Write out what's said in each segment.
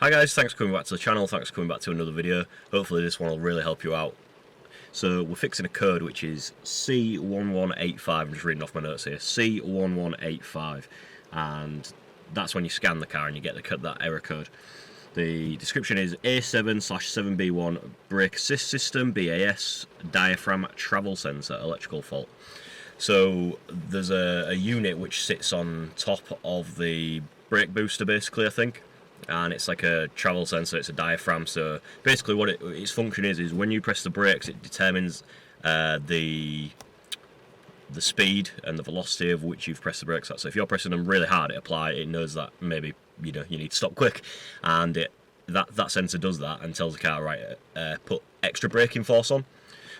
Hi guys, thanks for coming back to the channel, thanks for coming back to another video. Hopefully this one will really help you out. So we're fixing a code which is C1185, I'm just reading off my notes here, C1185, and that's when you scan the car and you get that error code. The description is A7/7B1 brake assist system, BAS, diaphragm travel sensor, electrical fault. So there's a unit which sits on top of the brake booster basically, I think. And it's like a travel sensor, it's a diaphragm, so basically what its function is when you press the brakes it determines the speed and the velocity of which you've pressed the brakes at. So if you're pressing them really hard, it knows that maybe you need to stop quick, and that sensor does that and tells the car, right, put extra braking force on.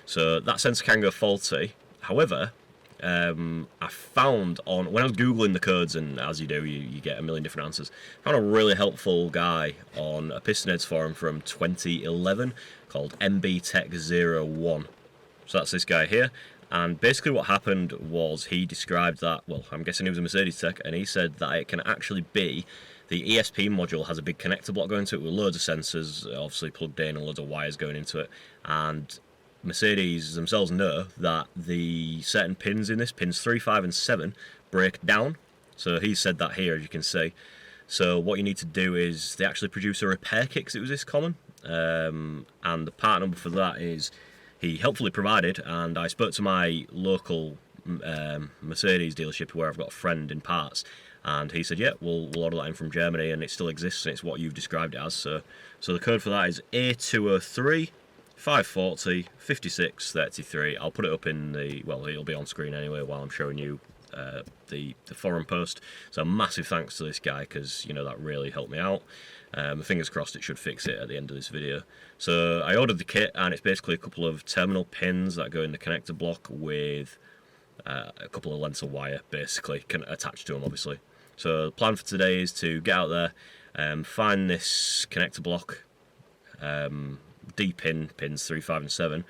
So that sensor can go faulty. However, I found when I was googling the codes, and as you do, you get a million different answers. I found a really helpful guy on a piston heads forum from 2011 called MBTech01. So that's this guy here, and basically what happened was he described that, well, I'm guessing he was a Mercedes tech, and he said that it can actually be the ESP module has a big connector block going into it with loads of sensors, obviously plugged in, and loads of wires going into it, and Mercedes themselves know that the certain pins in this, pins 3, 5 and 7, break down. So he said that here, as you can see. So what you need to do is they actually produce a repair kit because it was this common. And the part number for that is he helpfully provided, and I spoke to my local Mercedes dealership where I've got a friend in parts, and he said, yeah, we'll order that in from Germany, and it still exists, and it's what you've described it as. So the code for that is A203 540 56 33. I'll put it up in the, well, it'll be on screen anyway while I'm showing you the forum post. So massive thanks to this guy, because that really helped me out. Fingers crossed it should fix it at the end of this video. So I ordered the kit, and it's basically a couple of terminal pins that go in the connector block with a couple of lengths of wire basically attached to them, obviously. So the plan for today is to get out there, find this connector block, D-pin pins 3, 5 and 7,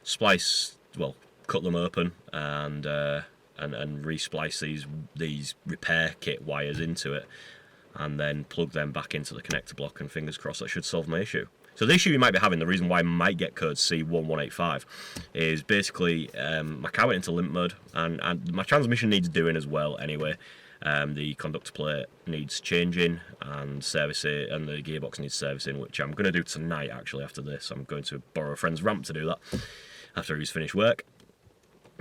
splice, well, cut them open and re-splice these repair kit wires into it, and then plug them back into the connector block, and fingers crossed that should solve my issue. So the issue you might be having, the reason why I might get code C1185, is basically my car went into limp mode, and my transmission needs doing as well anyway. The conductor plate needs changing and servicing, and the gearbox needs servicing, which I'm going to do tonight actually. After this, I'm going to borrow a friend's ramp to do that after he's finished work.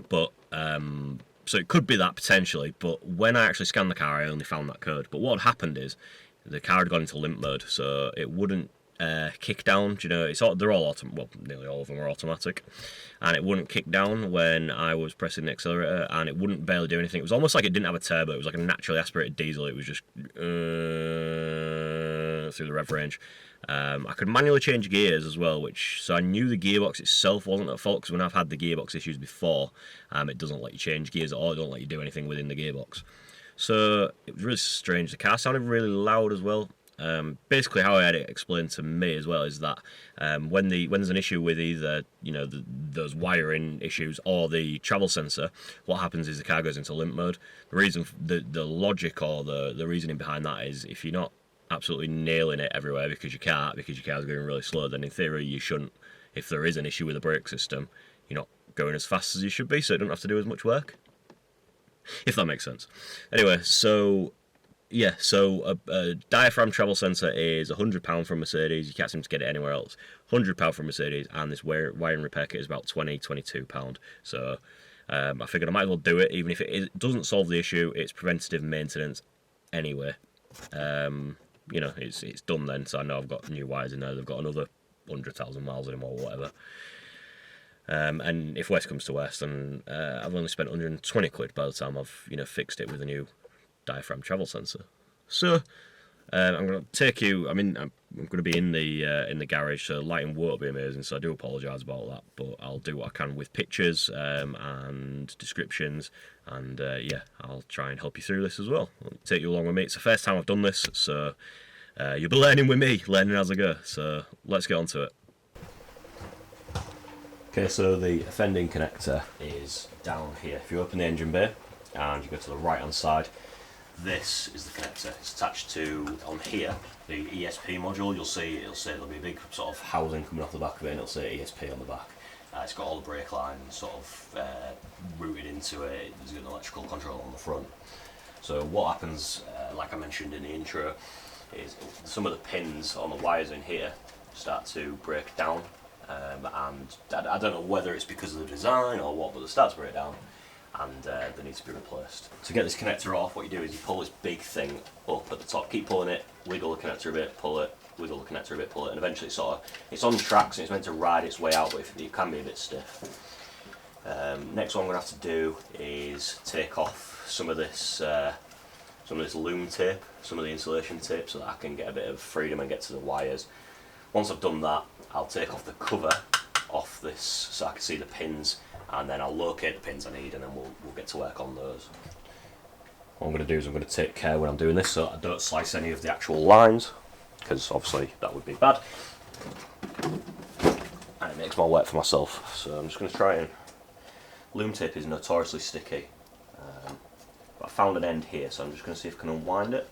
But so it could be that potentially, but when I actually scanned the car I only found that code. But what had happened is the car had gone into limp mode, so it wouldn't kick down. They're all well, nearly all of them are automatic, and it wouldn't kick down when I was pressing the accelerator, and it wouldn't barely do anything. It was almost like it didn't have a turbo. It was like a naturally aspirated diesel. It was just through the rev range. I could manually change gears as well, so I knew the gearbox itself wasn't at fault, because when I've had the gearbox issues before, it doesn't let you change gears at all. It don't let you do anything within the gearbox. So it was really strange. The car sounded really loud as well. Basically how I had it explained to me as well is that when there's an issue with either those wiring issues or the travel sensor, what happens is the car goes into limp mode. The reason, the logic or the reasoning behind that is, if you're not absolutely nailing it everywhere because your car's going really slow, then in theory you shouldn't, if there is an issue with the brake system, you're not going as fast as you should be, so you don't have to do as much work, if that makes sense. Anyway, so yeah, so a diaphragm travel sensor is £100 from Mercedes. You can't seem to get it anywhere else. £100 from Mercedes, and this wiring repair kit is about £22. So I figured I might as well do it, even if it doesn't solve the issue. It's preventative maintenance anyway. It's done then, so I know I've got new wires in there. They've got another 100,000 miles in them or whatever. And if worst comes to worst, then I've only spent 120 quid by the time I've fixed it with a new diaphragm travel sensor. So I'm going to take you, I'm going to be in the garage, so lighting won't be amazing, so I do apologise about that, but I'll do what I can with pictures and descriptions, and yeah, I'll try and help you through this as well. I'll take you along with me. It's the first time I've done this, so you'll be learning with me, learning as I go, so let's get on to it. Okay, so the offending connector is down here. If you open the engine bay and you go to the right hand side, this is the connector. It's attached to, on here, the ESP module. You'll see, it'll say there'll be a big sort of housing coming off the back of it, and it'll say ESP on the back. It's got all the brake lines sort of routed into it. There's an electrical control on the front. So what happens, like I mentioned in the intro, is some of the pins on the wires in here start to break down, and I don't know whether it's because of the design or what, but they start to break down, and they need to be replaced. To get this connector off, what you do is you pull this big thing up at the top, keep pulling it, wiggle the connector a bit, pull it, wiggle the connector a bit, pull it, and eventually it's on tracks and it's meant to ride its way out, but it can be a bit stiff. Next one I'm going to have to do is take off some of this loom tape, some of the insulation tape, so that I can get a bit of freedom and get to the wires. Once I've done that, I'll take off the cover off this so I can see the pins, and then I'll locate the pins I need, and then we'll get to work on those. What I'm going to do is I'm going to take care when I'm doing this so I don't slice any of the actual lines, because obviously that would be bad, and it makes more work for myself. So I'm just going to try and, loom tape is notoriously sticky, but I found an end here, so I'm just going to see if I can unwind it,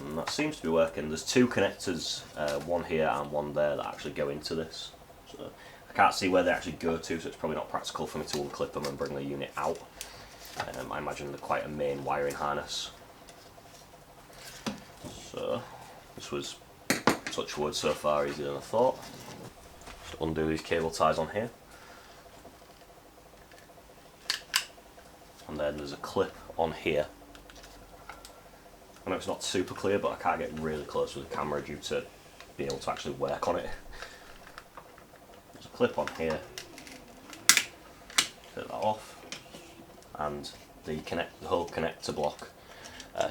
and that seems to be working. There's two connectors, one here and one there, that actually go into this, so I can't see where they actually go to, so it's probably not practical for me to unclip them and bring the unit out. I imagine they're quite a main wiring harness. So this was, touch wood, so far easier than I thought. Just undo these cable ties on here, and then there's a clip on here. I know it's not super clear, but I can't get really close with the camera due to being able to actually work on it. There's a clip on here, take that off, and the whole connector block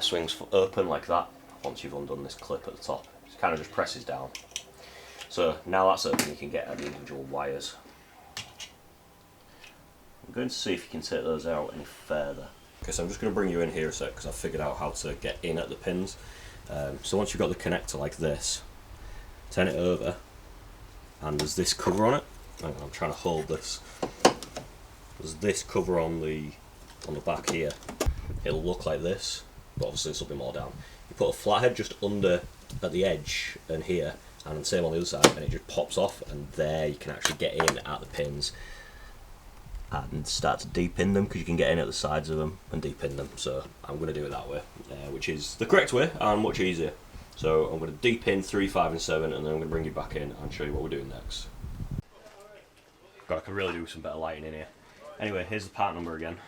swings open like that once you've undone this clip at the top. It kind of just presses down. So now that's open, you can get at the individual wires. I'm going to see if you can take those out any further. Okay, so I'm just going to bring you in here a sec because I've figured out how to get in at the pins. So once you've got the connector like this, turn it over, and there's this cover on it. I'm trying to hold this. There's this cover on the back here. It'll look like this, but obviously this will be more down. You put a flathead just under at the edge and here, and the same on the other side, and it just pops off, and there you can actually get in at the pins and start to deep-in them, because you can get in at the sides of them and deep-in them. So I'm going to do it that way, which is the correct way and much easier. So I'm going to deep-in 3, 5 and 7, and then I'm going to bring you back in and show you what we're doing next. God, I could really do some better lighting in here. Anyway, here's the part number again.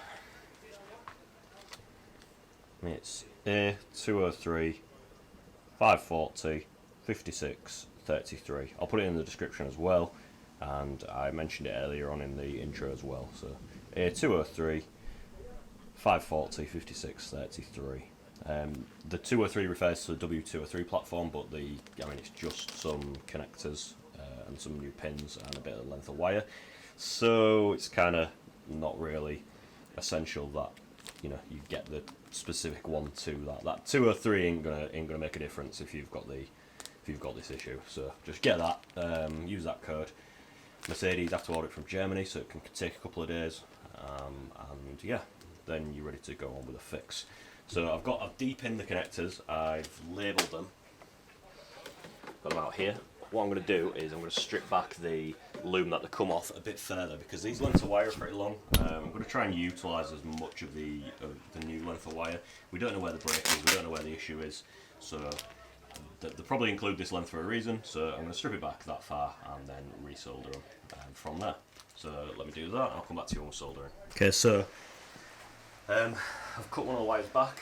It's A203 540 56 33. I'll put it in the description as well, and I mentioned it earlier on in the intro as well. So A203 540 56 33. The 203 refers to the W203 platform, but it's just some connectors and some new pins and a bit of length of wire. So it's kind of not really essential that you get the specific one to that. That 203 ain't gonna make a difference if you've got this issue. So just get that. Use that code. Mercedes have to order it from Germany, so it can take a couple of days, and yeah, then you're ready to go on with a fix. So I've deep-in the connectors. I've labelled them. Got them out here. What I'm going to do is I'm going to strip back the loom that they come off a bit further, because these lengths of wire are pretty long. I'm going to try and utilise as much of the new length of wire. We don't know where the break is, we don't know where the issue is, so they'll probably include this length for a reason. So I'm going to strip it back that far and then resolder them from there. So let me do that, and I'll come back to you when we're soldering. Okay, so I've cut one of the wires back,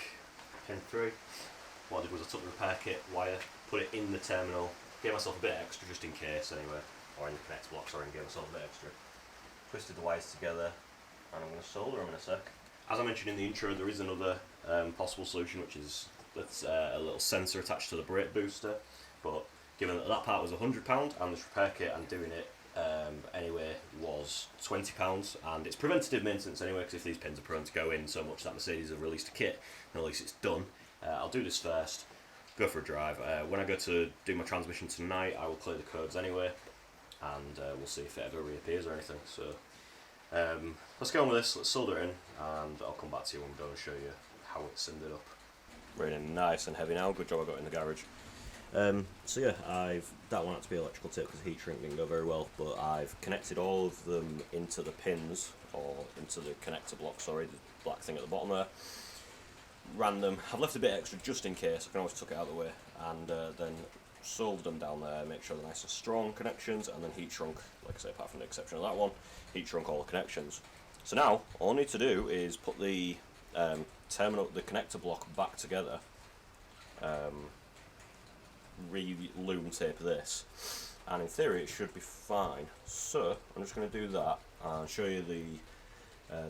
pin 3. What I did was I took the repair kit wire, put it in the terminal, gave myself a bit extra just in case anyway, or in the connect block, sorry, and gave myself a bit extra. Twisted the wires together, and I'm going to solder them in a sec. As I mentioned in the intro, there is another possible solution, which is a little sensor attached to the brake booster, but given that part was £100 and this repair kit and doing it anyway was £20, and it's preventative maintenance anyway, because if these pins are prone to go in so much that Mercedes have released a kit, and at least it's done, I'll do this first, go for a drive. When I go to do my transmission tonight, I will clear the codes anyway, and we'll see if it ever reappears or anything. So let's get on with this, let's solder it in, and I'll come back to you when we're done and show you how it's ended up. Really nice and heavy now. Good job I got it in the garage. So yeah, that one had to be electrical tip because the heat shrink didn't go very well, but I've connected all of them into the pins, or into the connector block, sorry, the black thing at the bottom there. Ran them, I've left a bit extra just in case, I can always tuck it out of the way, and then soldered them down there, make sure they're nice and strong connections, and then heat shrunk, like I say, apart from the exception of that one, heat shrunk all the connections. So now, all I need to do is put the the connector block back together, re-lume tape this, and in theory it should be fine. So I'm just going to do that and show you the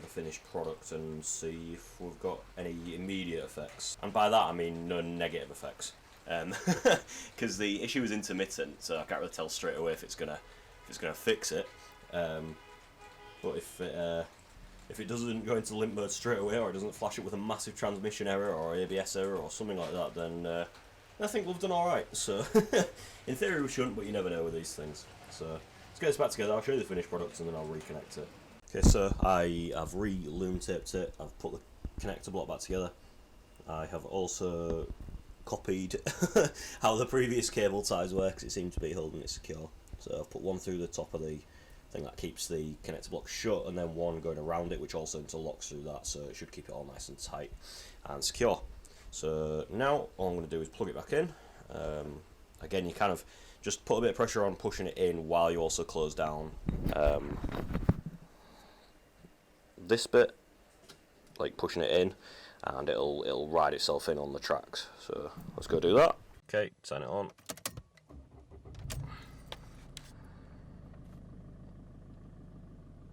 finished product and see if we've got any immediate effects, and by that I mean no negative effects, because the issue is intermittent, so I can't really tell straight away if it's gonna fix it. But if it doesn't go into limp mode straight away, or it doesn't flash up with a massive transmission error or ABS error or something like that, then I think we've done alright. So in theory we shouldn't, but you never know with these things. So let's get this back together, I'll show you the finished product and then I'll reconnect it. Okay, so I have re-lume taped it, I've put the connector block back together. I have also copied how the previous cable ties work, because it seemed to be holding it secure. So I've put one through the top of the thing that keeps the connector block shut, and then one going around it which also interlocks through that, so it should keep it all nice and tight and secure. So now all I'm going to do is plug it back in. Again, you kind of just put a bit of pressure on pushing it in while you also close down this bit, like pushing it in, and it'll ride itself in on the tracks. So let's go do that. Okay, turn it on.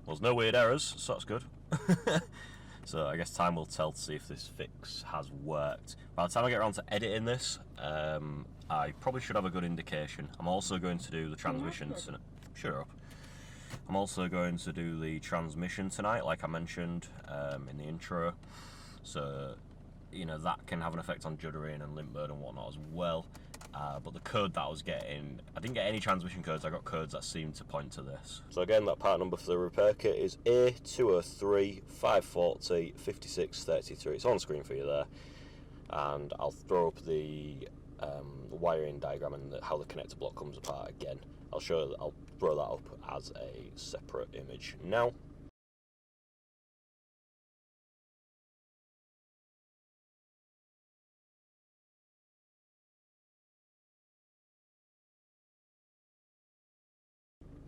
There's no weird errors, so that's good. So I guess time will tell to see if this fix has worked. By the time I get around to editing this, I probably should have a good indication. I'm also going to do the transmission tonight. Shut up. I'm also going to do the transmission tonight, like I mentioned in the intro. So, you know, that can have an effect on juddering and limp mode and whatnot as well. But the code that I was getting, I didn't get any transmission codes, I got codes that seemed to point to this. So again, that part number for the repair kit is A203-540-5633. It's on screen for you there. And I'll throw up the wiring diagram and how the connector block comes apart again. I'll throw that up as a separate image now.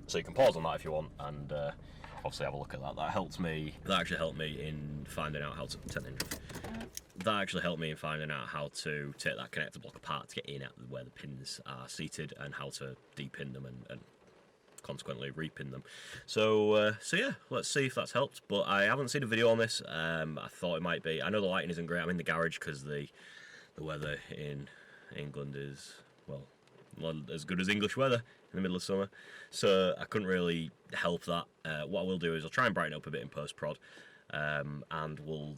So you can pause on that if you want, and obviously have a look at that. That actually helped me in finding out how to take that connector block apart to get in at where the pins are seated, and how to depin them and consequently repin them. So yeah, let's see if that's helped. But I haven't seen a video on this. I thought it might be. I know the lighting isn't great. I'm in the garage because the weather in England is, well, not as good as English weather in the middle of summer, so I couldn't really help that. What I will do is I'll try and brighten up a bit in post-prod, and we'll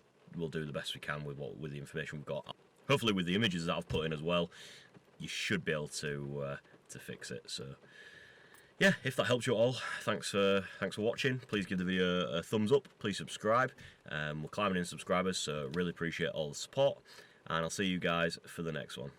do the best we can with the information we've got. Hopefully with the images that I've put in as well, you should be able to fix it. So yeah, if that helps you at all, thanks for watching. Please give the video a thumbs up, please subscribe. We're climbing in subscribers, so really appreciate all the support, and I'll see you guys for the next one.